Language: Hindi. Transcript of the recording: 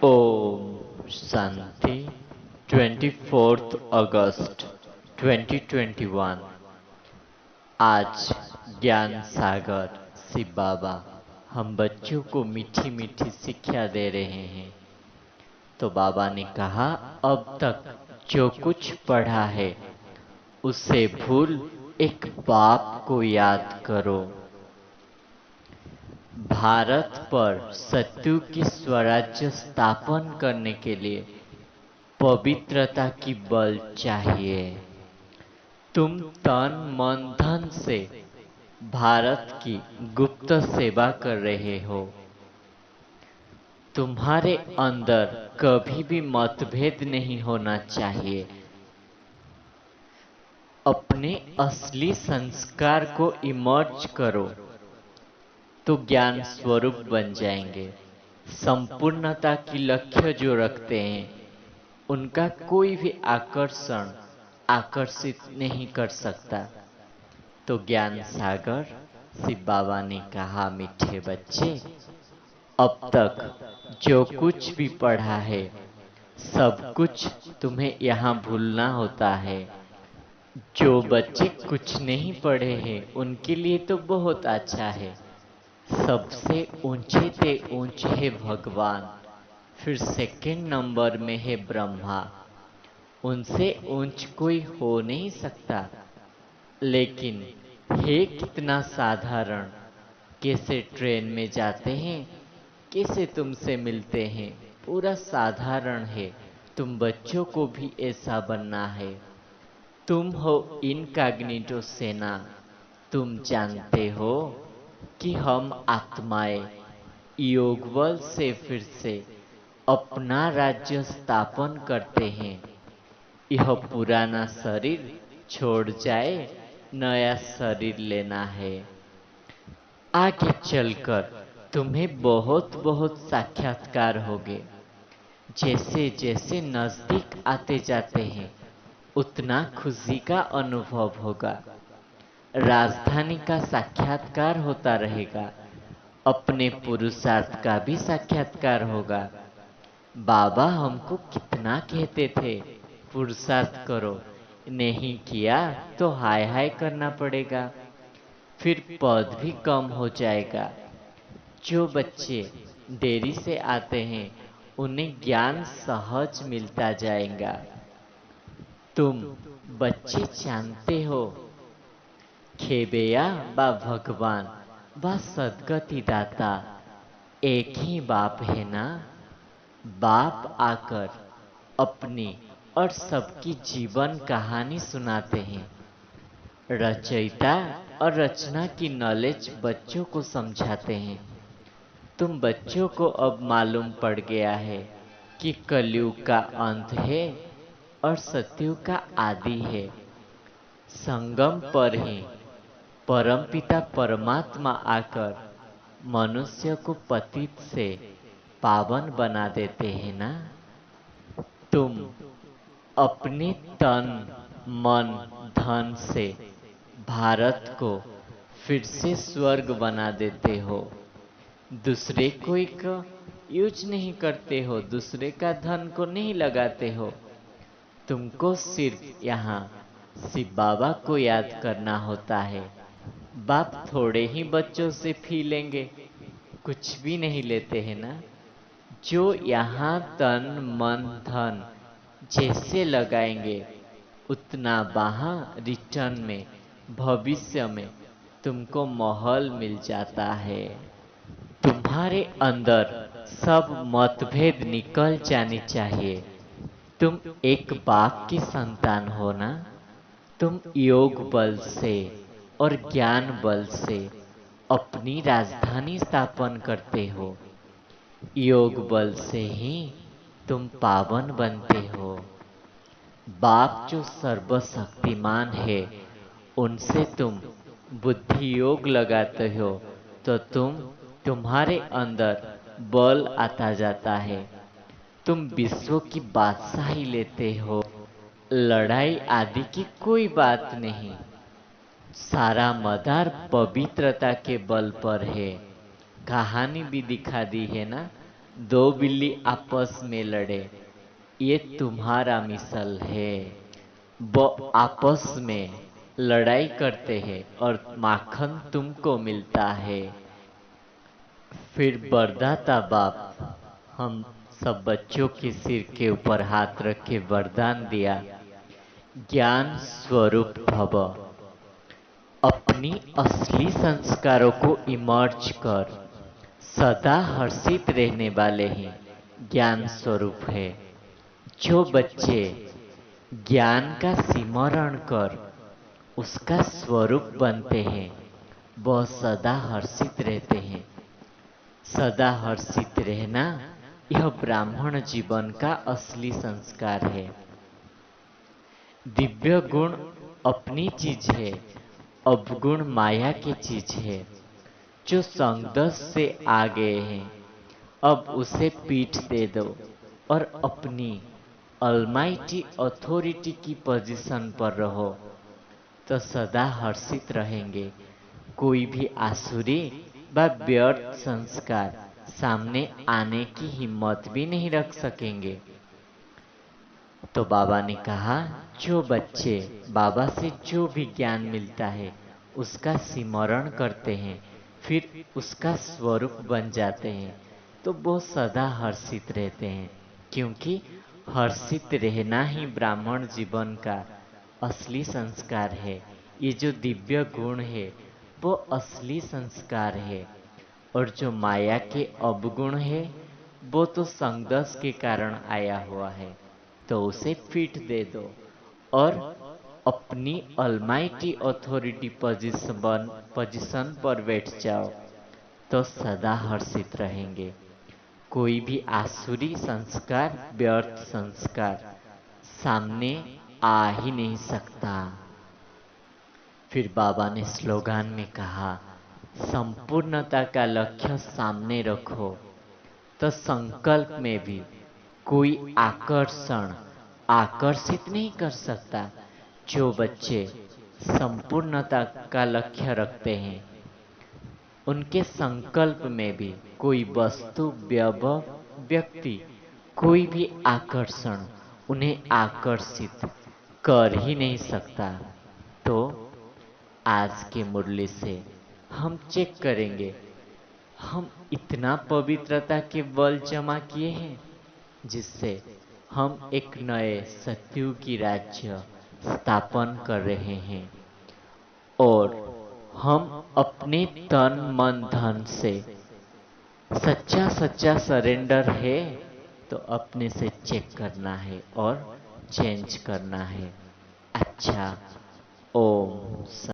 ओम शांति 24 अगस्त 2021। आज ज्ञान सागर शिव बाबा हम बच्चों को मीठी मीठी शिक्षा दे रहे हैं। तो बाबा ने कहा, अब तक जो कुछ पढ़ा है उससे भूल एक बाप को याद करो। भारत पर सत्य की स्वराज्य स्थापन करने के लिए पवित्रता की बल चाहिए। तुम तन मन धन से भारत की गुप्त सेवा कर रहे हो। तुम्हारे अंदर कभी भी मतभेद नहीं होना चाहिए। अपने असली संस्कार को इमर्ज करो तो ज्ञान स्वरूप बन जाएंगे। संपूर्णता की लक्ष्य जो रखते हैं उनका कोई भी आकर्षण आकर्षित नहीं कर सकता। तो ज्ञान सागर शिव बाबा ने कहा, मीठे बच्चे, अब तक जो कुछ भी पढ़ा है सब कुछ तुम्हें यहाँ भूलना होता है। जो बच्चे कुछ नहीं पढ़े हैं उनके लिए तो बहुत अच्छा है। सबसे ऊंचे से ऊंचे है भगवान, फिर सेकंड नंबर में है ब्रह्मा। उनसे ऊंच कोई हो नहीं सकता। लेकिन है कितना साधारण। कैसे ट्रेन में जाते हैं, कैसे तुमसे मिलते हैं, पूरा साधारण है। तुम बच्चों को भी ऐसा बनना है। तुम हो इनकॉग्निटो सेना। तुम जानते हो कि हम आत्माएं योगबल से फिर से अपना राज्य स्थापन करते हैं। यह पुराना शरीर छोड़ जाए, नया शरीर लेना है। आगे चलकर तुम्हें बहुत बहुत साक्षात्कार होंगे। जैसे जैसे नजदीक आते जाते हैं उतना खुशी का अनुभव होगा। राजधानी का साक्षात्कार होता रहेगा, अपने पुरुषार्थ का भी साक्षात्कार होगा। बाबा हमको कितना कहते थे, पुरुषार्थ करो, नहीं किया तो हाय हाय करना पड़ेगा, फिर पद भी कम हो जाएगा। जो बच्चे देरी से आते हैं उन्हें ज्ञान सहज मिलता जाएगा। तुम बच्चे जानते हो, खेबेया बा भगवान बा सदगति दाता एक ही बाप है ना। बाप आकर अपनी और सबकी जीवन कहानी सुनाते हैं। रचयिता और रचना की नॉलेज बच्चों को समझाते हैं। तुम बच्चों को अब मालूम पड़ गया है कि कलयुग का अंत है और सतयुग का आदि है। संगम पर ही परमपिता परमात्मा आकर मनुष्य को पतित से पावन बना देते हैं ना। तुम अपने तन मन धन से भारत को फिर से स्वर्ग बना देते हो। दूसरे कोई का यूज नहीं करते हो, दूसरे का धन को नहीं लगाते हो। तुमको सिर्फ यहाँ शिव बाबा को याद करना होता है। बाप थोड़े ही बच्चों से फी लेंगे, कुछ भी नहीं लेते हैं ना। जो यहाँ तन मन धन जैसे लगाएंगे उतना वहां रिटर्न में भविष्य में तुमको महल मिल जाता है। तुम्हारे अंदर सब मतभेद निकल जानी चाहिए। तुम एक बाप की संतान हो ना। तुम योग बल से और ज्ञान बल से अपनी राजधानी स्थापन करते हो। योग बल से ही तुम पावन बनते हो। बाप जो सर्वशक्तिमान है उनसे तुम बुद्धि योग लगाते हो तो तुम्हारे अंदर बल आता जाता है। तुम विश्व की बादशाही लेते हो। लड़ाई आदि की कोई बात नहीं। सारा मदार पवित्रता के बल पर है। कहानी भी दिखा दी है ना। दो बिल्ली आपस में लड़े, ये तुम्हारा मिसल है। वो आपस में लड़ाई करते हैं और माखन तुमको मिलता है। फिर बरदाता बाप हम सब बच्चों के सिर के ऊपर हाथ रख के वरदान दिया, ज्ञान स्वरूप भव। अपनी असली संस्कारों को इमर्ज कर सदा हर्षित रहने वाले ही ज्ञान स्वरूप है। जो बच्चे ज्ञान का सिमरण कर उसका स्वरूप बनते हैं, वह सदा हर्षित रहते हैं। सदा हर्षित रहना यह ब्राह्मण जीवन का असली संस्कार है। दिव्य गुण अपनी चीज है, अवगुण माया की चीज है। जो संगदस से आ गए हैं, अब उसे पीठ दे दो और अपनी अलमाइटी अथॉरिटी की पोजीशन पर रहो, तो सदा हर्षित रहेंगे। कोई भी आसुरी व व्यर्थ संस्कार सामने आने की हिम्मत भी नहीं रख सकेंगे। तो बाबा ने कहा, जो बच्चे बाबा से जो भी ज्ञान मिलता है उसका सिमरण करते हैं, फिर उसका स्वरूप बन जाते हैं, तो वो सदा हर्षित रहते हैं। क्योंकि हर्षित रहना ही ब्राह्मण जीवन का असली संस्कार है। ये जो दिव्य गुण है वो असली संस्कार है, और जो माया के अवगुण है वो तो संगदस के कारण आया हुआ है, तो उसे पीठ दे दो और अपनी अलमाइटी अथॉरिटी पोजीशन पर बैठ जाओ, तो सदा हर्षित रहेंगे। कोई भी आसुरी संस्कार, व्यर्थ संस्कार सामने आ ही नहीं सकता। फिर बाबा ने स्लोगान में कहा, संपूर्णता का लक्ष्य सामने रखो, तो संकल्प में भी कोई आकर्षण आकर्षित नहीं कर सकता। जो बच्चे संपूर्णता का लक्ष्य रखते हैं, उनके संकल्प में भी कोई वस्तु, वैभव, व्यक्ति, कोई भी आकर्षण उन्हें आकर्षित कर ही नहीं सकता। तो आज के मुरली से हम चेक करेंगे, हम इतना पवित्रता के बल जमा किए हैं जिससे हम एक नए सतयुगी राज्य स्थापन कर रहे हैं, और हम अपने तन मन धन से सच्चा सच्चा सरेंडर है, तो अपने से चेक करना है और चेंज करना है। अच्छा, ओम।